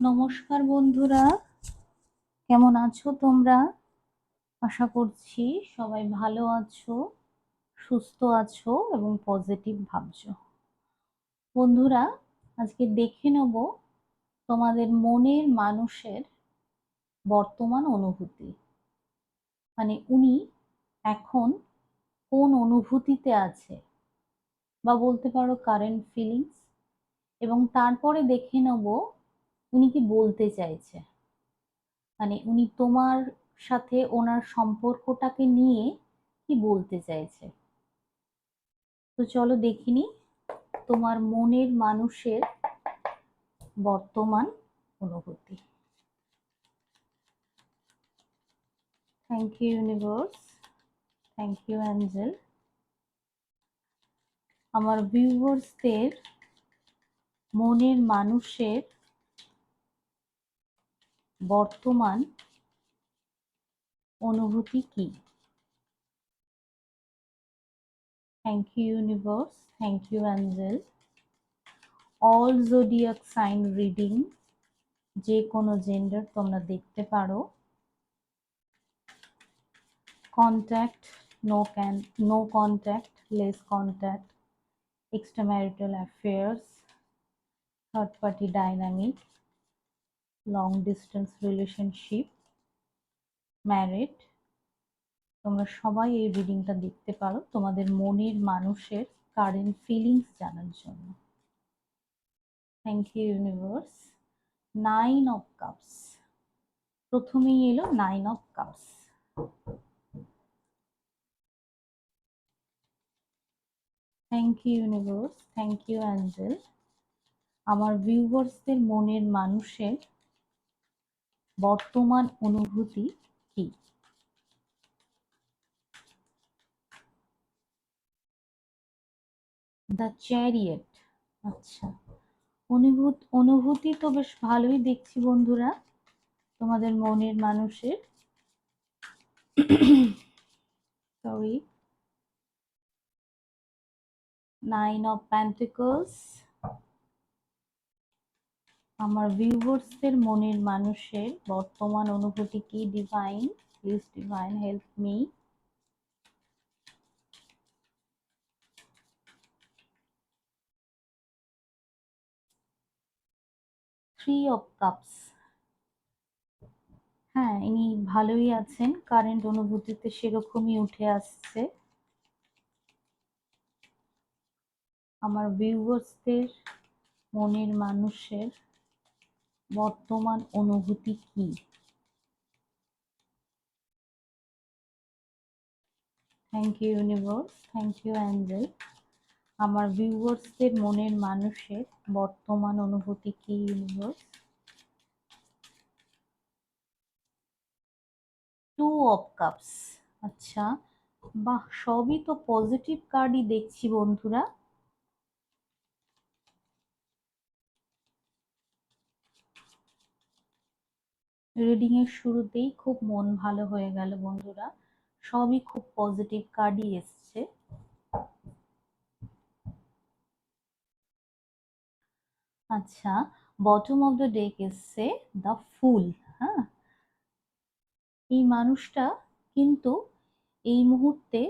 নমস্কার বন্ধুরা, কেমন আছো তোমরা? আশা করছি সবাই ভালো আছো, সুস্থ আছো এবং পজিটিভ ভাবছো। বন্ধুরা, আজকে দেখে নেব তোমাদের মনের মানুষের বর্তমান অনুভূতি। মানে উনি এখন কোন অনুভূতিতে আছে, বা বলতে পারো কারেন্ট ফিলিংস। এবং তারপরে দেখে নেব উনি কি বলতে চাইছে, মানে উনি তোমার সাথে ওনার সম্পর্কটাকে নিয়ে কি বলতে চাইছে। তো চলো দেখিনি তোমার মনের মানুষের বর্তমান অনুভূতি। Thank you universe, thank you angel. আমার ভিউয়ার্সদের মনের মানুষের বর্তমান অনুভূতি কি? Thank you universe, thank you angel. All zodiac sign reading, যে কোনো জেন্ডার তোমরা দেখতে পারো। Contact, no contact, less contact, extramarital affairs, third party dynamic, long distance relationship, married। তোমরা সবাই এই রিডিংটা দেখতে পারো তোমাদের মনের মানুষের কারেন্ট ফিলিংস জানার জন্য। Thank you universe. 9 of Cups, প্রথমেই এলো 9 of Cups। Thank you universe, thank you angel. আমার ভিউয়ার্সদের মনের মানুষের বর্তমান অনুভূতি কি? The chariot. আচ্ছা, অনুভূতি তো বেশ ভালোই দেখছি বন্ধুরা তোমাদের মনের মানুষের। সরি। 9 of Pentacles। আমার ভিউয়ার্সদের মনের মানুষের বর্তমান অনুভূতি কি? Divine, please divine help me. 3 of Cups। হ্যাঁ, ইনি ভালোই আছেন, কারেন্ট অনুভূতিতে সেরকমই উঠে আসছে। আমার ভিউয়ার্সদের মনের মানুষের বর্তমান অনুভূতি কি? Thank you universe, thank you angel. আমার ভিউয়ার্সদের মনের মানুষের বর্তমান অনুভূতি কি ইউনিভার্স? 2 of Cups। আচ্ছা, বাহ, সবই তো পজিটিভ কার্ডই দেখছি বন্ধুরা। রিডিং এর শুরুতেই খুব মন ভালো হয়ে গেল বন্ধুরা, সবই খুব পজিটিভ কার্ডই এসছে। আচ্ছা, বটম অফ দ্য ডেক এসছে দ্য ফুল। হ্যাঁ, এই মানুষটা কিন্তু এই মুহূর্তে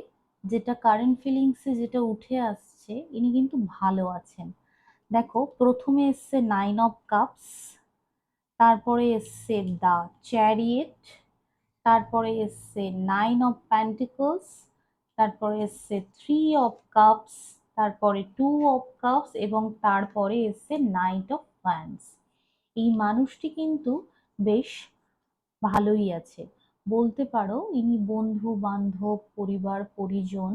যেটা কারেন্ট ফিলিংসে যেটা উঠে আসছে, ইনি কিন্তু ভালো আছেন। দেখো, প্রথমে এসছে 9 of Cups, তারপরে এসছে দ্য চ্যারিয়েট, তারপরে এসছে 9 of Pentacles, তারপরে এসছে 3 of Cups, তারপরে 2 of Cups এবং তারপরে এসছে Knight of Wands। এই মানুষটি কিন্তু বেশ ভালোই আছে, বলতে পারো ইনি বন্ধু বান্ধব পরিবার পরিজন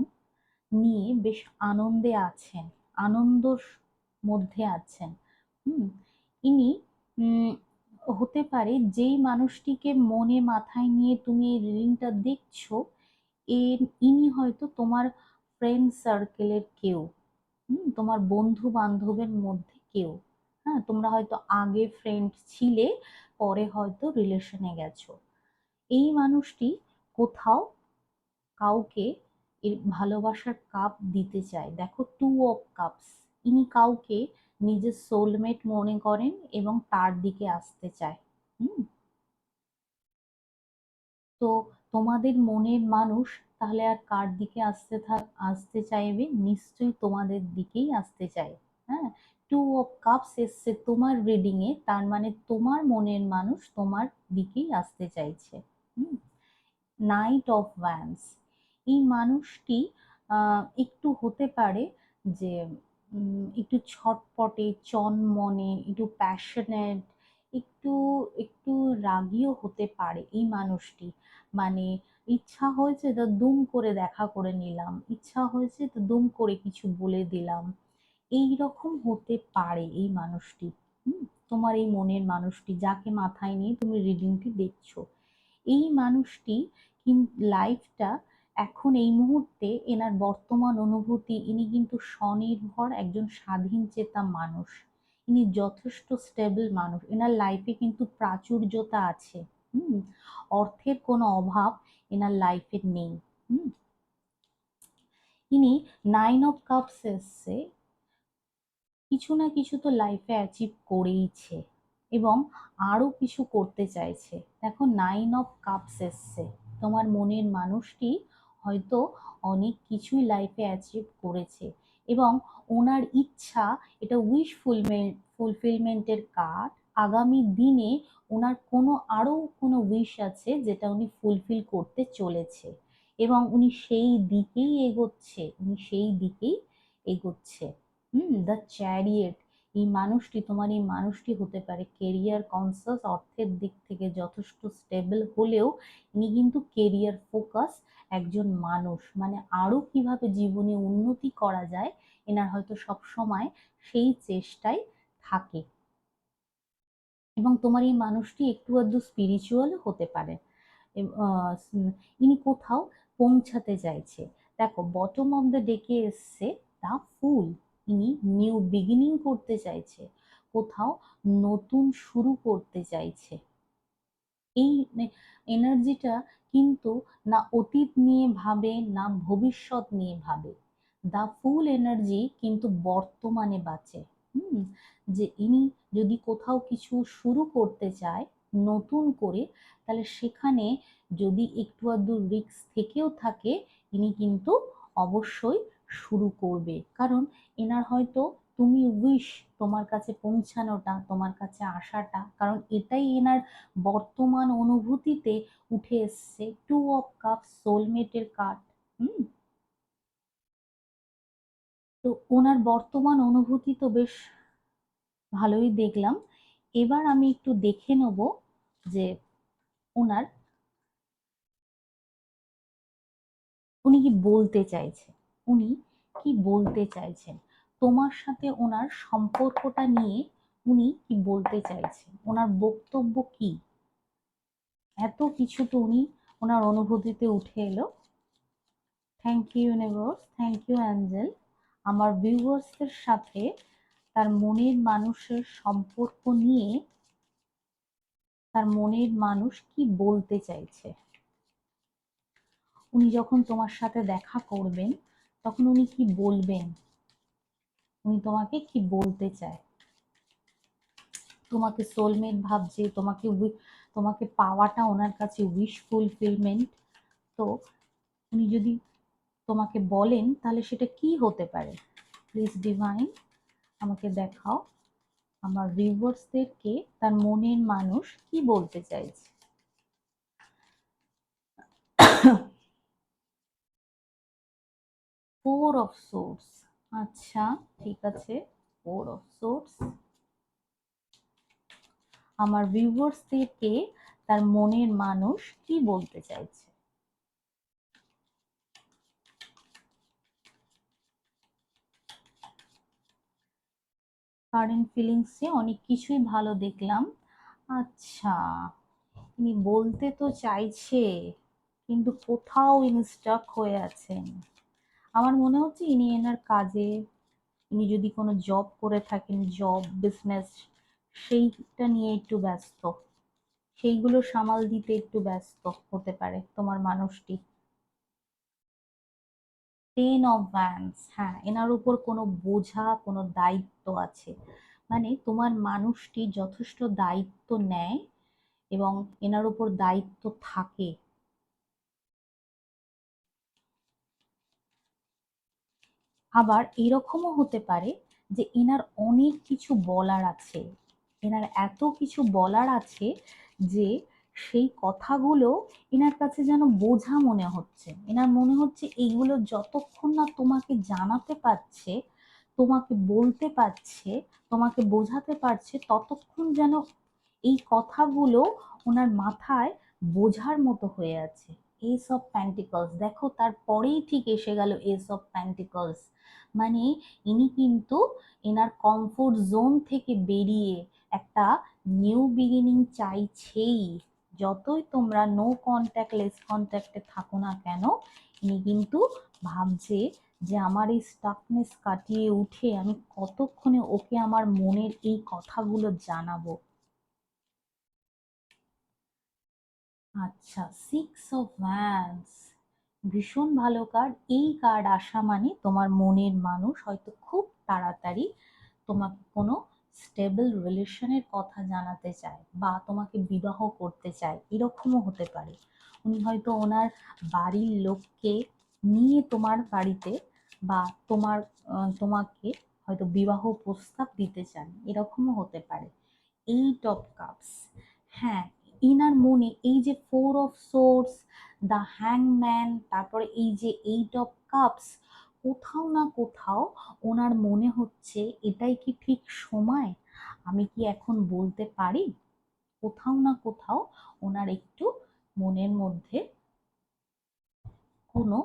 নিয়ে বেশ আনন্দে আছেন, আনন্দর মধ্যে আছেন। ইনি হতে পারে যেই মানুষটিকে মনে মাথায় নিয়ে তুমি এই রিডিংটা দেখছো, ইনি হয়তো তোমার ফ্রেন্ড সার্কেলের কেউ, তোমার বন্ধু বান্ধবের মধ্যে কেউ। হ্যাঁ, তোমরা হয়তো আগে ফ্রেন্ড ছিলে, পরে হয়তো রিলেশনে গেছো। এই মানুষটি কোথাও কাউকে এর ভালোবাসার কাপ দিতে চায়। দেখো, 2 of Cups, ইনি কাউকে নিজের সোলমেট মনে করেন এবং তার দিকে আসতে চায়। হুম। তো তোমাদের মনের মানুষ তাহলে আর কার দিকে আসতে চাইবে? নিশ্চয়ই তোমাদের দিকেই আসতে চায়। হ্যাঁ, টু অফ কাপস এসছে তোমার রিডিং এ, তার মানে তোমার মনের মানুষ তোমার দিকেই আসতে চাইছে। হুম। নাইট অফ ওয়ান্স, এই মানুষটি একটু হতে পারে যে একটু ছটপটে, চনমনে, একটু প্যাশনেট, একটু একটু রাগীও হতে পারে এই মানুষটি। মানে ইচ্ছা হয়েছে তো দুম করে দেখা করে নিলাম, ইচ্ছা হয়েছে তো দুম করে কিছু বলে দিলাম, এই রকম হতে পারে এই মানুষটি। হুম, তোমার এই মনের মানুষটি যাকে মাথায় নিয়ে তুমি রিডিংটি দেখছো, এই মানুষটি লাইফটা এখন এই মুহূর্তে এনার বর্তমান অনুভূতি, ইনি কিন্তু স্বনির্ভর একজন স্বাধীন চেতা মানুষ। ইনি যথেষ্ট স্টেবল মানুষ, এনার লাইফে কিন্তু প্রাচুর্যতা আছে। হুম, অর্থের কোনো অভাব এনার লাইফে নেই। হুম, ইনি নাইন অফ কাপস এসছে, কিছু না কিছু তো লাইফে অ্যাচিভ করেইছে এবং আরো কিছু করতে চাইছে। দেখো নাইন অফ কাপস এসছে, তোমার মনের মানুষটি হয়তো অনেক কিছুই লাইফে অ্যাচিভ করেছে এবং ওনার ইচ্ছা, এটা ফুলফিলমেন্টের কার্ড। আগামী দিনে ওনার আরো কোনো উইশ আছে যেটা উনি ফুলফিল করতে চলেছে এবং উনি সেই দিকেই এগোচ্ছে, এগোচ্ছে। দ্য চ্যারিয়েট, এই মানুষটি, তোমার এই মানুষটি হতে পারে কেরিয়ার কনসাস, অর্থের দিক থেকে যথেষ্ট স্টেবল হলেও ইনি কিন্তু কেরিয়ার ফোকাস একজন মানুষ। মানে আরো কিভাবে জীবনে উন্নতি করা যায় এনার হয়তো সব সময় সেই চেষ্টায় থাকে। এবং তোমার এই মানুষটি একটু আধটু স্পিরিচুয়াল হতে পারে। ইনি কোথাও পৌঁছাতে চাইছে। দেখো বটম অফ দ্য ডেকে এসছে দ্য ফুল, ইনি নিউ বিগিনিং করতে চাইছে, কোথাও নতুন শুরু করতে চাইছে। এই এনার্জিটা কিন্তু না অতীত নিয়ে ভাবে না ভবিষ্যৎ নিয়ে ভাবে। দা ফুল এনার্জি কিন্তু বর্তমানে বাঁচে। হুম, যে ইনি যদি কোথাও কিছু শুরু করতে চায় নতুন করে, তাহলে সেখানে যদি একটু আধটু রিস্ক থেকেও থাকে, ইনি কিন্তু অবশ্যই শুরু করবে। কারণ এনার হয়তো তুমি উইশ তোমার কাছে পৌঁছানোটা, তোমার কাছে আসাটা, কারণ এটাই এনার বর্তমান অনুভূতিতে উঠে এসছে। টু অফ কাপ সোলমেটের কার্ড। হুম, তো ওনার বর্তমান অনুভূতি তো বেশ ভালোই দেখলাম। এবার আমি একটু দেখে নেব যে ওনার উনি কি বলতে চাইছে, উনি কি বলতে চাইছেন তোমার সাথে, ওনার সম্পর্কটা নিয়ে উনি কি বলতে চাইছেন, ওনার বক্তব্য কি। এত কিছু তো উনি ওনার অনুভূতিতে উঠে এলো। Thank you universe, thank you angel. আমার ভিউয়ার্সদের সাথে তার মনের মানুষের সম্পর্ক নিয়ে, তার মনের মানুষ কি বলতে চাইছে। উনি যখন তোমার সাথে দেখা করবেন তখন উনি কি বলবেন, উনি তোমাকে কি বলতে চায়। তোমাকে সোলমেট ভাবছে, তোমাকে পাওয়াটা ওনার কাছে উইশ ফুলফিলমেন্ট। তো উনি যদি তোমাকে বলেন তাহলে সেটা কি হতে পারে? প্লিজ ডিভাইন আমাকে দেখাও আমার ভিউয়ার্সদেরকে তার মনের মানুষ কি বলতে চাইছে। ফোর অফ সোর্স, আচ্ছা ঠিক আছে। ফোর অফ সোর্স, আমার ভিউয়ার্সদেরকে তার মনের মানুষ কি বলতে চাইছে। কারেন্ট ফিলিংসে অনেক কিছুই ভালো দেখলাম। আচ্ছা, ইনি বলতে তো চাইছে কিন্তু কোথাও ইনি স্টাক হয়ে আছেন। আমার মনে হচ্ছে ইনি এনার কাজে, ইনি যদি কোনো জব করে থাকেন, জব বিজনেস সেইটা নিয়ে একটু ব্যস্ত, সেইগুলো সামাল দিতে একটু ব্যস্ত হতে পারে তোমার মানুষটি। 10 of Wands, হ্যাঁ, এনার উপর কোনো বোঝা, কোনো দায়িত্ব আছে, মানে তোমার মানুষটি যথেষ্ট দায়িত্ব নেয় এবং এনার উপর দায়িত্ব থাকে। আবার এরকমও হতে পারে যে এনার অনেক কিছু বলার আছে, এনার এত কিছু বলার আছে যে সেই কথাগুলো এনার কাছে যেন বোঝা মনে হচ্ছে। এনার মনে হচ্ছে এইগুলো যতক্ষণ না তোমাকে জানাতে পারছে, তোমাকে বলতে পারছে, তোমাকে বোঝাতে পারছে, ততক্ষণ যেন এই কথাগুলো ওনার মাথায় বোঝার মতো হয়ে আছে। এস অফ প্যান্টিকলস, দেখো তারপরেই ঠিক এসে গেল এস অফ প্যান্টিকলস। মানে ইনি কিন্তু এনার কমফোর্ট জোন থেকে বেরিয়ে একটা নিউ বিগিনিং চাইছেই। যতই তোমরা নো কন্ট্যাক্ট লেস কন্ট্যাক্টে থাকো না কেন, ইনি কিন্তু ভাবছে যে আমার এই স্টাকনেস কাটিয়ে উঠে আমি কতক্ষণে ওকে আমার মনের এই কথাগুলো জানাবো। আচ্ছা, 6 অফ ওয়ান্ডস, ভীষণ ভালো কার্ড। এই কার্ড আসা মানে তোমার মনের মানুষ হয়তো খুব তাড়াতাড়ি তোমাকে কোনো স্টেবল রিলেশনের কথা জানাতে চায় বা তোমাকে বিবাহ করতে চায়, এরকমও হতে পারে। উনি হয়তো ওনার বাড়ির লোককে নিয়ে তোমার বাড়িতে বা তোমার তোমাকে হয়তো বিবাহ প্রস্তাব দিতে চান, এরকমও হতে পারে। 8 অফ কাপস, হ্যাঁ, ইনার মনে এই যে 4 অফ সোর্স, দ্য হ্যাংম্যান, তারপরে এই যে 8 অফ কাপস, কোথাও না কোথাও ওনার মনে হচ্ছে এটাই কি ঠিক সময়, আমি কি এখন বলতে পারি। কোথাও না কোথাও ওনার একটু মনের মধ্যে কোনো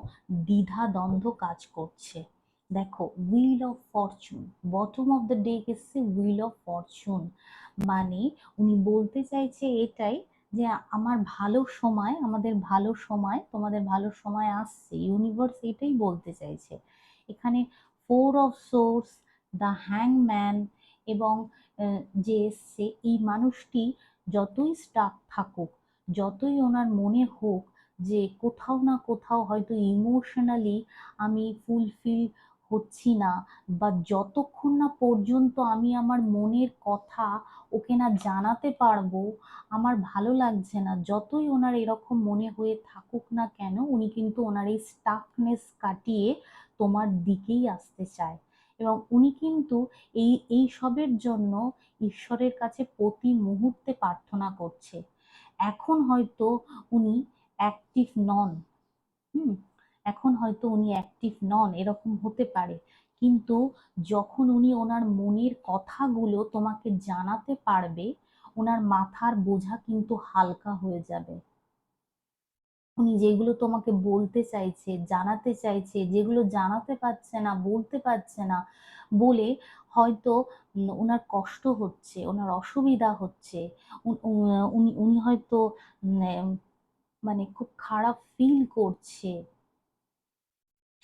দ্বিধা দ্বন্দ্ব কাজ করছে। দেখো, wheel of Fortune, bottom of the deck এসছে হুইল অফ ফরচুন, মানে উনি বলতে চাইছে এটাই যে আমার ভালো সময়, আমাদের ভালো সময়, তোমাদের ভালো সময় আসছে, ইউনিভার্স এটাই বলতে চাইছে। এখানে 4 অফ সোর্স, দ্য হ্যাংম্যান এবং যে এসছে এই মানুষটি যতই স্টাক থাকুক, যতই ওনার মনে হোক যে কোথাও না কোথাও হয়তো ইমোশনালি আমি ফুলফিল হচ্ছি না, বা যতক্ষণ না পর্যন্ত আমি আমার মনের কথা ওকে না জানাতে পারবো আমার ভালো লাগছে না, যতই ওনার এরকম মনে হয়ে থাকুক না কেন, উনি কিন্তু ওনার এই স্টাকনেস কাটিয়ে তোমার দিকেই আসতে চায়। এবং উনি কিন্তু এই সবের জন্য ঈশ্বরের কাছে প্রতি মুহূর্তে প্রার্থনা করছে। এখন হয়তো উনি অ্যাক্টিভ নন, হুম, এখন হয়তো উনি অ্যাক্টিভ নন, এরকম হতে পারে, কিন্তু যখন উনি ওনার মনের কথাগুলো তোমাকে জানাতে পারবে, ওনার মাথার বোঝা কিন্তু হালকা হয়ে যাবে। উনি যেগুলো তোমাকে বলতে চাইছে, জানাতে চাইছে, যেগুলো জানাতে পারছে না, বলতে পারছে না বলে হয়তো ওনার কষ্ট হচ্ছে, ওনার অসুবিধা হচ্ছে, উনি উনি হয়তো মানে খুব খারাপ ফিল করছে,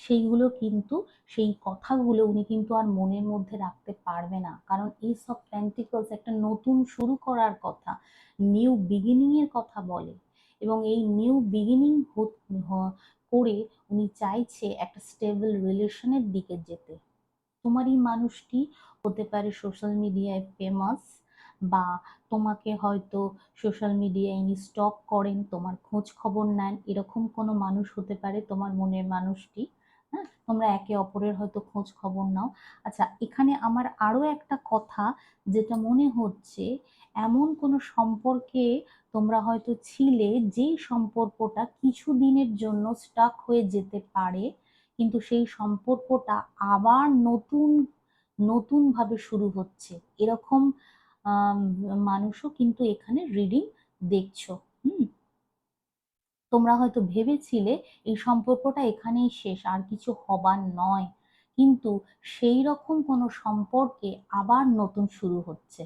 সেইগুলো কিন্তু, সেই কথাগুলো উনি কিন্তু আর মনের মধ্যে রাখতে পারবে না, কারণ এই সব প্যান্টিকলস একটা নতুন শুরু করার কথা, নিউ বিগিনিং এর কথা বলে। এবং এই নিউ বিগিনিং করে উনি চাইছে একটা স্টেবল রিলেশনের দিকে যেতে। তোমার এই মানুষটি হতে পারে সোশ্যাল মিডিয়ায় ফেমাস, বা তোমাকে হয়তো সোশ্যাল মিডিয়ায় ইনি স্টক করেন, তোমার খোঁজ খবর নেন, এরকম কোনো মানুষ হতে পারে তোমার মনের মানুষটি। হ্যাঁ, তোমরা একে অপরের হয়তো খোঁজ খবর নাও। আচ্ছা, এখানে আমার আরো একটা কথা যেটা মনে হচ্ছে, এমন কোনো সম্পর্কে তোমরা হয়তো ছিলে যেই সম্পর্কটা কিছু দিনের জন্য স্টাক হয়ে যেতে পারে, কিন্তু সেই সম্পর্কটা আবার নতুন নতুন ভাবে শুরু হচ্ছে, এরকম আম, মানুষও কিন্তু এখানে রিডিং দেখছো। হুম, তোমরা হয়তো ভেবেছিলে এই সম্পর্কটা এখানেই শেষ, আর কিছু হবার নয়, কিন্তু সেই রকম কোনো সম্পর্কে আবার নতুন শুরু হচ্ছে।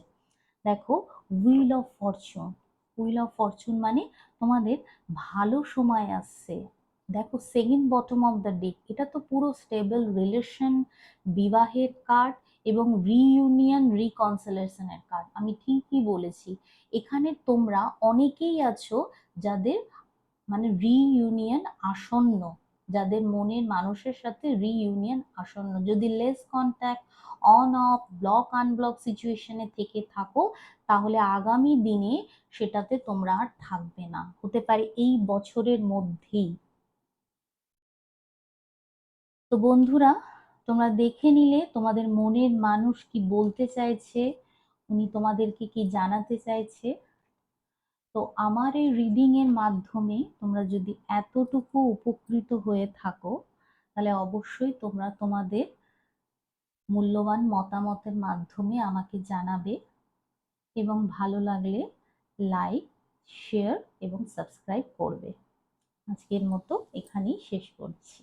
দেখো, wheel of Fortune, wheel of Fortune মানে তোমাদের ভালো সময় আসছে। দেখো, second bottom of the deck, এটা তো পুরো স্টেবল রিলেশন, বিবাহের কার্ড এবং রিইউনিয়ন রিকনসিলেশনের কার্ড, আমি ঠিকই বলেছি। এখানে তোমরা অনেকেই আছো যাদের মানে রিইউনিয়ন আসন্ন, যাদের মনের মানুষের সাথে রিইউনিয়ন আসন্ন। যদি less contact, on of, block unblock সিচুয়েশনে থেকে থাকো, তাহলে আগামী দিনে সেটাতে তোমরা আর থাকবে না, হতে পারে এই বছরের মধ্যেই। তো বন্ধুরা, তোমরা দেখে নিলে তোমাদের মনের মানুষ কি বলতে চাইছে, উনি তোমাদেরকে কি জানাতে চাইছে। তো আমার এই রিডিং এর মাধ্যমে তোমরা যদি এতটুকু উপকৃত হয়ে থাকো, তাহলে অবশ্যই তোমরা তোমাদের মূল্যবান মতামতের মাধ্যমে আমাকে জানাবে, এবং ভালো লাগলে লাইক, শেয়ার এবং সাবস্ক্রাইব করবে। আজকের মতো এখানেই শেষ করছি।